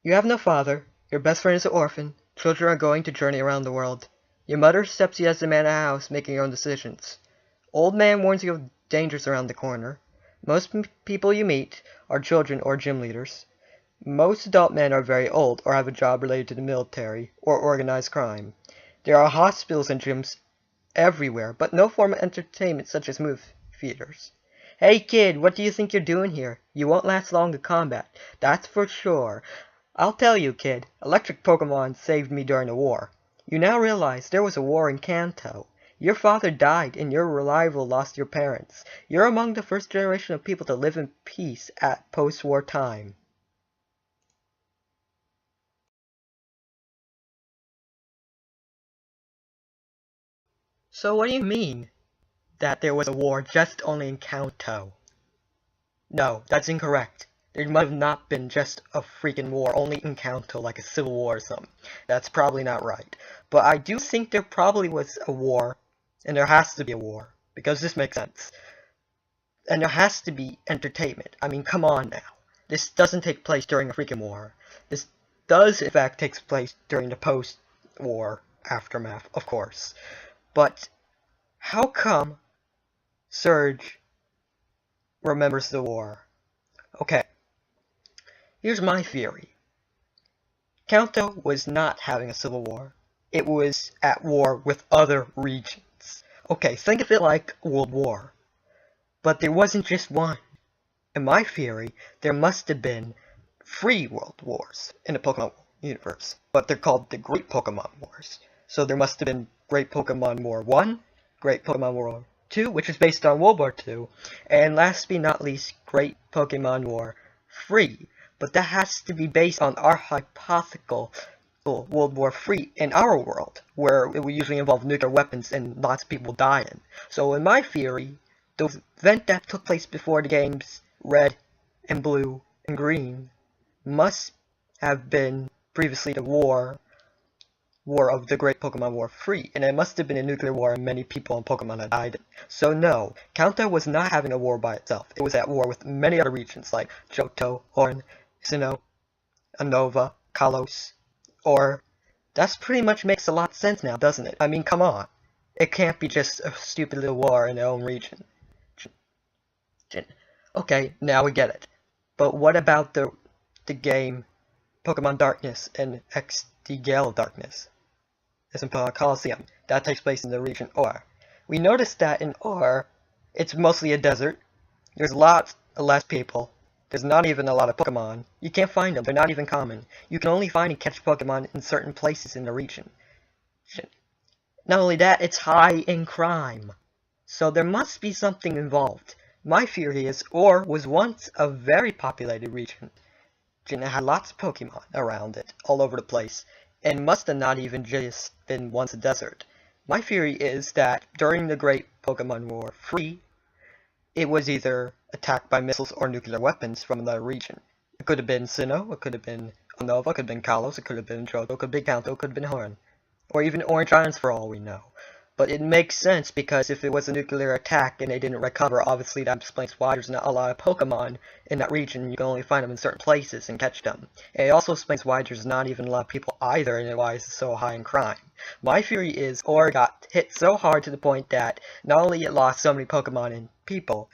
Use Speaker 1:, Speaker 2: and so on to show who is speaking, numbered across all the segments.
Speaker 1: You have no father, your best friend is an orphan, children are going to journey around the world. Your mother steps you as the man of the house, making your own decisions. Old man warns you of dangers around the corner. Most people you meet are children or gym leaders. Most adult men are very old or have a job related to the military or organized crime. There are hospitals and gyms everywhere, but no form of entertainment such as movie theaters. Hey kid, what do you think you're doing here? You won't last long in combat, that's for sure. I'll tell you, kid, electric Pokemon saved me during the war. You now realize there was a war in Kanto. Your father died and your rival lost your parents. You're among the first generation of people to live in peace at post-war time. So what do you mean that there was a war just only in Kanto? No, that's incorrect. There might have not been just a freaking war only in Kanto, like a civil war or something. That's probably not right. But I do think there probably was a war, and there has to be a war, because this makes sense. And there has to be entertainment. I mean, come on now. This doesn't take place during a freaking war. This does, in fact, take place during the post-war aftermath, of course. But how come Surge remembers the war? Okay, here's my theory. Kanto was not having a civil war. It was at war with other regions. Okay, think of it like World War. But there wasn't just one. In my theory, there must have been 3 world wars in the Pokemon universe. But they're called the Great Pokemon Wars. So there must have been Great Pokemon War 1, Great Pokemon War 2, which is based on World War II, and last but not least, Great Pokemon War 3. But that has to be based on our hypothetical World War III in our world, where it would usually involve nuclear weapons and lots of people dying. So in my theory, the event that took place before the games Red and Blue and Green must have been previously the war of the Great Pokemon War 3, and it must have been a nuclear war and many people in Pokemon had died. So no, Kanto was not having a war by itself. It was at war with many other regions like Johto, Hoenn, Sinnoh, Unova, Kalos, or that's pretty much makes a lot of sense now, doesn't it? I mean, come on. It can't be just a stupid little war in their own region. Okay, now we get it. But what about the game Pokemon Darkness and XD Gale Darkness? It's in Pokemon Coliseum. That takes place in the region Or. We noticed that in Or, it's mostly a desert. There's lots of less people. There's not even a lot of Pokemon. You can't find them. They're not even common. You can only find and catch Pokemon in certain places in the region. Not only that, it's high in crime. So there must be something involved. My theory is Or was once a very populated region. It had lots of Pokemon around it, all over the place, and must have not even just been once a desert. My theory is that during the Great Pokemon War 3, it was either attacked by missiles or nuclear weapons from another region. It could have been Sinnoh, it could have been Unova, it could have been Kalos, it could have been Johto, it could have been Kanto, it could have been Hoenn. Or even Orange Islands for all we know. But it makes sense because if it was a nuclear attack and they didn't recover, obviously that explains why there's not a lot of Pokemon in that region. You can only find them in certain places and catch them. And it also explains why there's not even a lot of people either and why it's so high in crime. My theory is Or got hit so hard to the point that not only it lost so many Pokemon and people,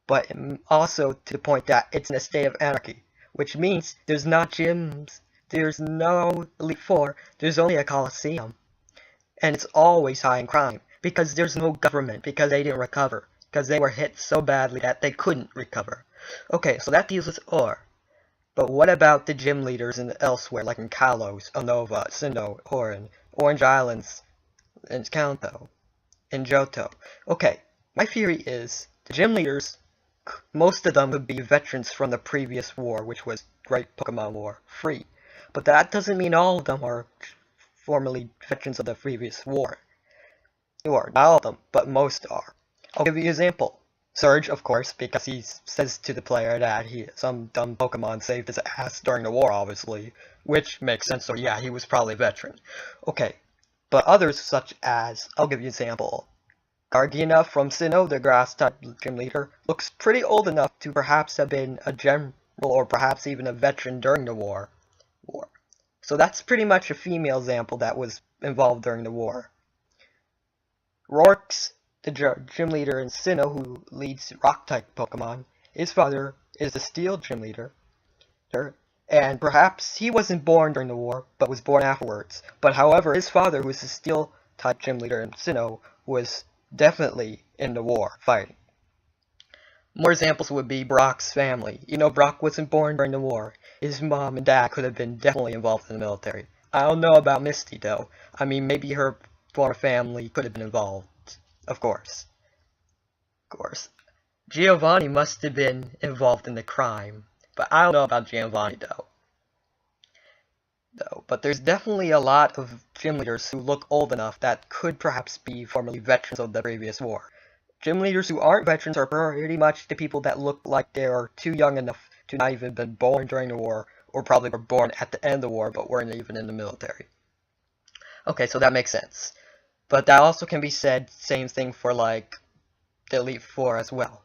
Speaker 1: but also to the point that it's in a state of anarchy. Which means there's not gyms, there's no Elite Four, there's only a Coliseum. And it's always high in crime, because there's no government, because they didn't recover, because they were hit so badly that they couldn't recover. Okay, so that deals with Or. But what about the gym leaders in elsewhere, like in Kalos, Unova, Sinnoh, Hoenn, Orange Islands, and Kanto, and Johto? Okay, my theory is, the gym leaders, most of them would be veterans from the previous war, which was Great Pokemon War 3. But that doesn't mean all of them are formerly veterans of the previous war. Or, not all of them, but most are. I'll give you an example. Surge, of course, because he says to the player that some dumb Pokemon saved his ass during the war, obviously. Which makes sense, so yeah, he was probably a veteran. Okay, but others such as, I'll give you an example. Gargina from Sinnoh, the grass-type gym leader, looks pretty old enough to perhaps have been a general or perhaps even a veteran during the war. War. So that's pretty much a female example that was involved during the war. Rourke's the gym leader in Sinnoh who leads rock-type Pokemon. His father is the steel gym leader, and perhaps he wasn't born during the war, but was born afterwards. But however, his father, who was the steel-type gym leader in Sinnoh, was definitely in the war, fighting. More examples would be Brock's family. You know, Brock wasn't born during the war. His mom and dad could have been definitely involved in the military. I don't know about Misty, though. I mean, maybe her family could have been involved. Of course. Of course. Giovanni must have been involved in the crime. But I don't know about Giovanni, though. But there's definitely a lot of gym leaders who look old enough that could perhaps be formerly veterans of the previous war. Gym leaders who aren't veterans are pretty much the people that look like they are too young enough to not even been born during the war, or probably were born at the end of the war but weren't even in the military. Okay, so that makes sense. But that also can be said, same thing for like the Elite Four as well.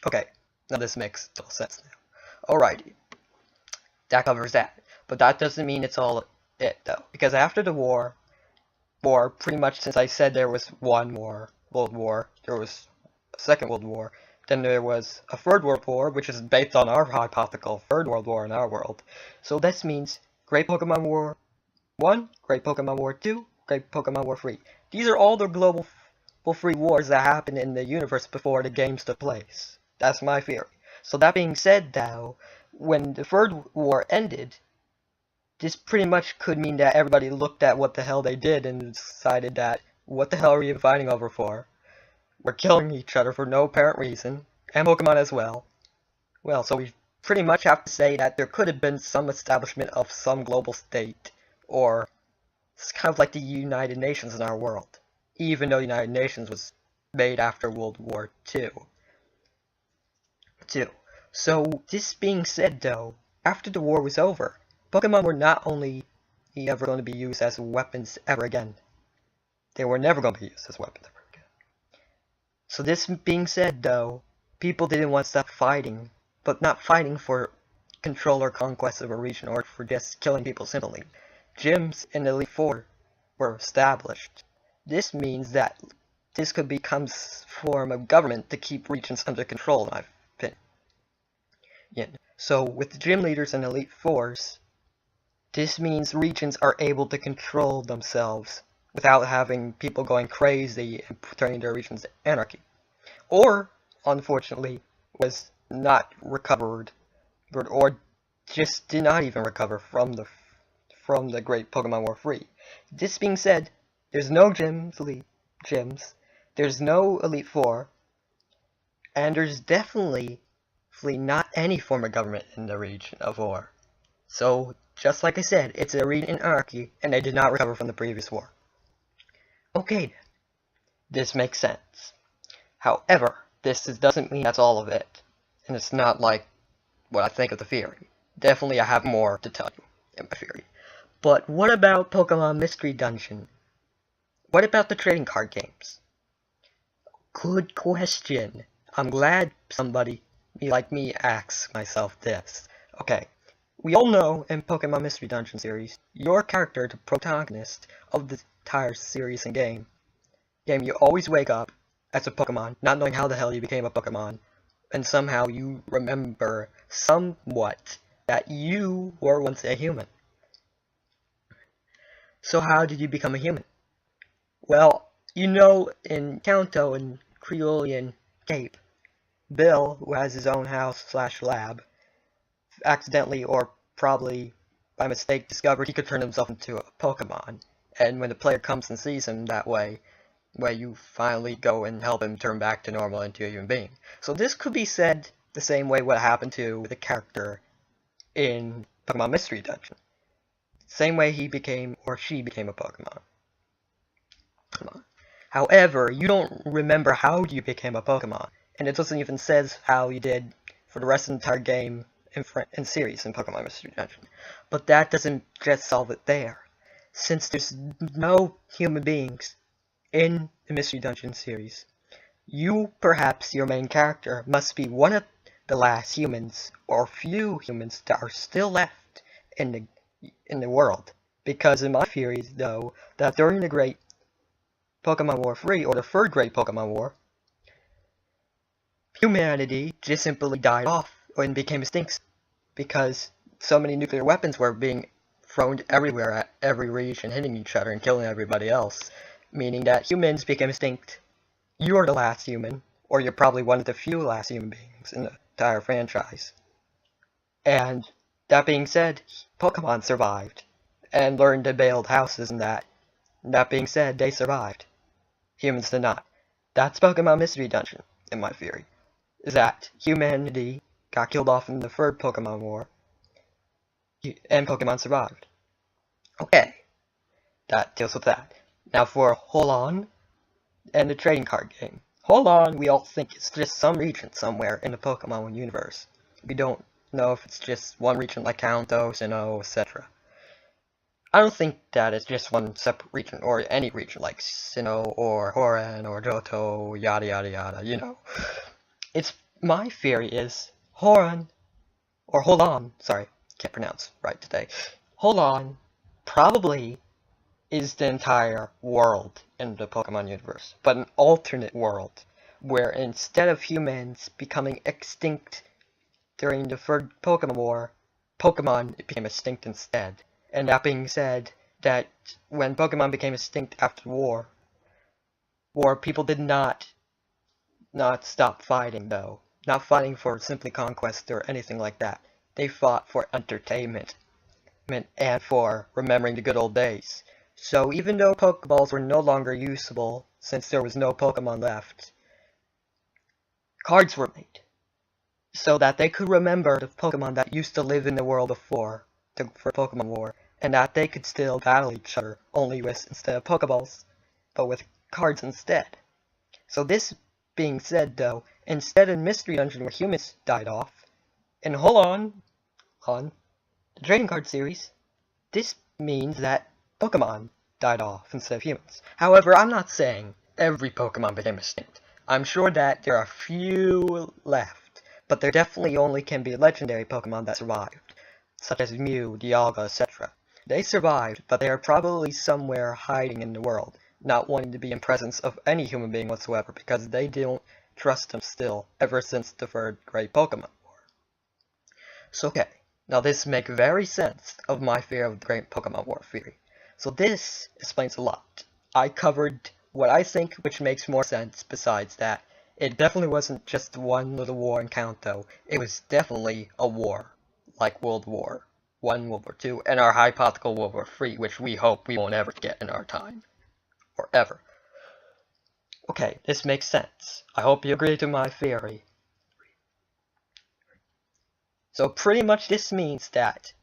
Speaker 1: Okay, now this makes total sense now. Alrighty, that covers that. But that doesn't mean it's all it though, because after the war, pretty much since I said there was one war, World War, there was a Second World War, then there was a Third World War, which is based on our hypothetical Third World War in our world. So this means Great Pokemon War 1, Great Pokemon War 2, Great Pokemon War 3. These are all the global 3 wars that happened in the universe before the games took place. That's my theory. So that being said, though, when the Third War ended, this pretty much could mean that everybody looked at what the hell they did and decided that, what the hell are we fighting over for? We're killing each other for no apparent reason, and Pokemon as well. Well, so we pretty much have to say that there could have been some establishment of some global state, or it's kind of like the United Nations in our world, even though the United Nations was made after World War II. So, this being said though, after the war was over, Pokemon were not only ever going to be used as weapons ever again. They were never going to be used as weapons ever again. So this being said though, people didn't want to stop fighting, but not fighting for control or conquest of a region or for just killing people simply. Gyms in the Elite Four were established. This means that this could become a form of government to keep regions under control, in my opinion. So with the gym leaders and Elite Fours, this means regions are able to control themselves without having people going crazy and turning their regions to anarchy. Or, unfortunately, was not recovered, or just did not even recover from the Great Pokemon War 3. This being said, there's no gyms, there's no Elite Four, and there's definitely not any form of government in the region of war. So, just like I said, it's a region in anarchy, and they did not recover from the previous war. Okay, this makes sense. However, this doesn't mean that's all of it, and it's not like what I think of the theory. Definitely I have more to tell you in my theory. But what about Pokemon Mystery Dungeon? What about the trading card games? Good question. I'm glad somebody like me asks myself this. Okay, we all know in Pokemon Mystery Dungeon series, your character, the protagonist of the entire series and game, you always wake up as a Pokemon, not knowing how the hell you became a Pokemon, and somehow you remember somewhat that you were once a human. So how did you become a human? Well, you know, in Kanto and Creolian Cape, Bill, who has his own house/lab, accidentally or probably by mistake discovered he could turn himself into a Pokemon. And when the player comes and sees him that way, you finally go and help him turn back to normal into a human being. So this could be said the same way what happened to the character in Pokemon Mystery Dungeon. Same way he became or she became a Pokemon. However, you don't remember how you became a Pokemon, and it doesn't even says how you did for the rest of the entire game in series in Pokemon Mystery Dungeon. But that doesn't just solve it there. Since there's no human beings in the Mystery Dungeon series, perhaps your main character, must be one of the last humans, or few humans that are still left in the in the world. Because in my theories, though, that during the Great Pokemon War 3, or the third Great Pokemon War, humanity just simply died off and became extinct because so many nuclear weapons were being thrown everywhere at every region, hitting each other and killing everybody else, meaning that humans became extinct. You're the last human, or you're probably one of the few last human beings in the entire franchise. And that being said, Pokemon survived and learned to build houses and that. That being said, they survived. Humans did not. That's Pokemon Mystery Dungeon, in my theory. Is that humanity got killed off in the third Pokemon War, and Pokemon survived. Okay, that deals with that. Now for Hold On, and the trading card game. Hold On, we all think it's just some region somewhere in the Pokemon universe. We don't know if it's just one region like Kanto, Sinnoh, etc. I don't think that it's just one separate region, or any region like Sinnoh, or Hoenn, or Johto, yada yada yada, you know. It's, my theory is, Hoenn, or Hold On, sorry, can't pronounce right today. Hold On probably is the entire world in the Pokemon universe, but an alternate world, where instead of humans becoming extinct during the third Pokemon War, Pokemon became extinct instead. And that being said, that when Pokemon became extinct after the war, people did not stop fighting though. Not fighting for simply conquest or anything like that. They fought for entertainment and for remembering the good old days. So even though Pokeballs were no longer usable, since there was no Pokemon left, cards were made, so that they could remember the Pokemon that used to live in the world before for Pokemon War, and that they could still battle each other, only with, instead of Pokeballs, but with cards instead. So this being said though, instead of Mystery Dungeon where humans died off, and hold on, the trading card series, this means that Pokemon died off instead of humans. However, I'm not saying every Pokemon became extinct. I'm sure that there are a few left, but there definitely only can be legendary Pokemon that survived, such as Mew, Dialga, etc. They survived, but they are probably somewhere hiding in the world, not wanting to be in presence of any human being whatsoever, because they don't trust them still, ever since the third Great Pokemon War. So okay, now this makes very sense of my fear of the Great Pokemon War theory. So this explains a lot. I covered what I think which makes more sense besides that. It definitely wasn't just one little war in Kanto, it was definitely a war, like World War I, World War II, and our hypothetical World War III, which we hope we won't ever get in our time. Or ever. Okay, this makes sense. I hope you agree to my theory. So pretty much this means that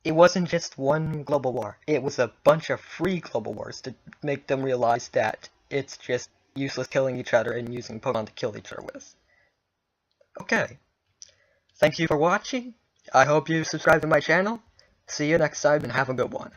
Speaker 1: it wasn't just one global war, it was a bunch of free global wars to make them realize that it's just useless killing each other and using Pokemon to kill each other with. Okay. Thank you for watching. I hope you subscribe to my channel. See you next time and have a good one.